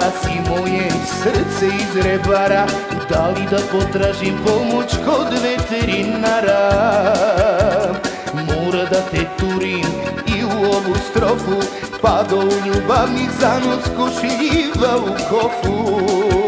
Spasi moje srce iz rebara, da li da potražim pomoć kod veterinara? Mora da te turim i u ovu strofu, pa do ljubav mi za noć ko šljiva u kofu.